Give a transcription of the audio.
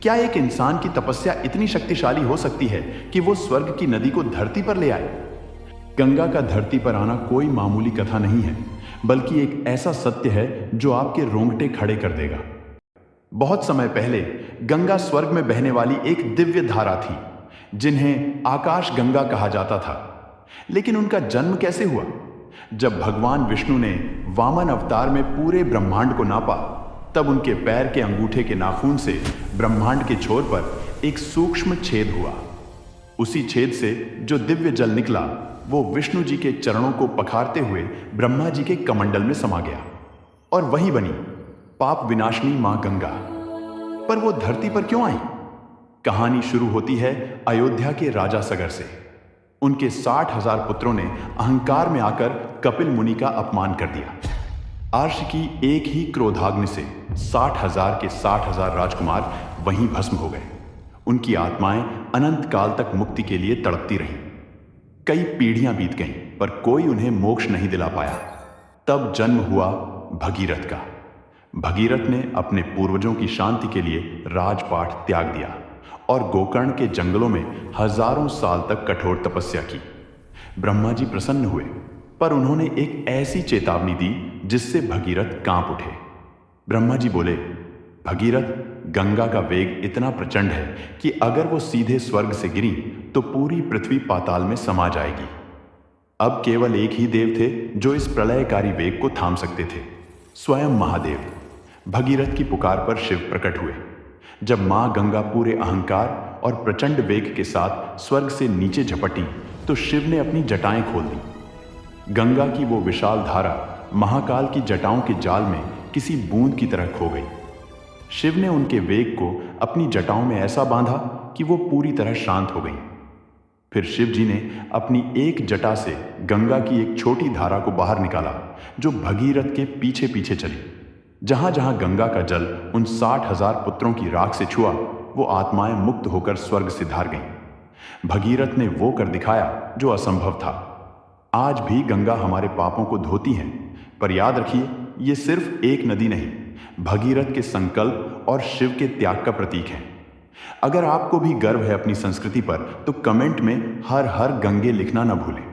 क्या एक इंसान की तपस्या इतनी शक्तिशाली हो सकती है कि वो स्वर्ग की नदी को धरती पर ले आए? गंगा का धरती पर आना कोई मामूली कथा नहीं है, बल्कि एक ऐसा सत्य है जो आपके रोंगटे खड़े कर देगा। बहुत समय पहले गंगा स्वर्ग में बहने वाली एक दिव्य धारा थी, जिन्हें आकाश गंगा कहा जाता था। लेकिन उनका जन्म कैसे हुआ? जब भगवान विष्णु ने वामन अवतार में पूरे ब्रह्मांड को नापा, तब उनके पैर के अंगूठे के नाखून से ब्रह्मांड के छोर पर एक सूक्ष्म छेद हुआ। उसी छेद से जो दिव्य जल निकला, वो विष्णु जी के चरणों को पखारते हुए ब्रह्मा जी के कमंडल में समा गया और वहीं बनी पाप विनाशिनी मां गंगा। पर वो धरती पर क्यों आई? कहानी शुरू होती है अयोध्या के राजा सगर से। उनके 60,000 पुत्रों ने अहंकार में आकर कपिल मुनि का अपमान कर दिया। अर्श की एक ही क्रोधाग्नि से 60,000 के 60,000 राजकुमार वहीं भस्म हो गए। उनकी आत्माएं अनंत काल तक मुक्ति के लिए तड़पती रहीं। कई पीढ़ियां बीत गईं, पर कोई उन्हें मोक्ष नहीं दिला पाया। तब जन्म हुआ भगीरथ का। भगीरथ ने अपने पूर्वजों की शांति के लिए राजपाट त्याग दिया और गोकर्ण के जंगलों में हजारों साल तक कठोर तपस्या की। ब्रह्मा जी प्रसन्न हुए, पर उन्होंने एक ऐसी चेतावनी दी जिससे भगीरथ कांप उठे। ब्रह्मा जी बोले, भगीरथ, गंगा का वेग इतना प्रचंड है कि अगर वो सीधे स्वर्ग से गिरी तो पूरी पृथ्वी पाताल में समा जाएगी। अब केवल एक ही देव थे जो इस प्रलयकारी वेग को थाम सकते थे, स्वयं महादेव। भगीरथ की पुकार पर शिव प्रकट हुए। जब मां गंगा पूरे अहंकार और प्रचंड वेग के साथ स्वर्ग से नीचे झपटी, तो शिव ने अपनी जटाएं खोल दी। गंगा की वो विशाल धारा महाकाल की जटाओं के जाल में किसी बूंद की तरह खो गई। शिव ने उनके वेग को अपनी जटाओं में ऐसा बांधा कि वो पूरी तरह शांत हो गई। फिर शिव जी ने अपनी एक जटा से गंगा की एक छोटी धारा को बाहर निकाला, जो भगीरथ के पीछे पीछे चली। जहां जहां गंगा का जल उन 60,000 पुत्रों की राख से छुआ, वो आत्माएं मुक्त होकर स्वर्ग से धार गईं। भगीरथ ने वो कर दिखाया जो असंभव था। आज भी गंगा हमारे पापों को धोती है, पर याद रखिए, ये सिर्फ एक नदी नहीं, भगीरथ के संकल्प और शिव के त्याग का प्रतीक है। अगर आपको भी गर्व है अपनी संस्कृति पर, तो कमेंट में हर हर गंगे लिखना न भूलें।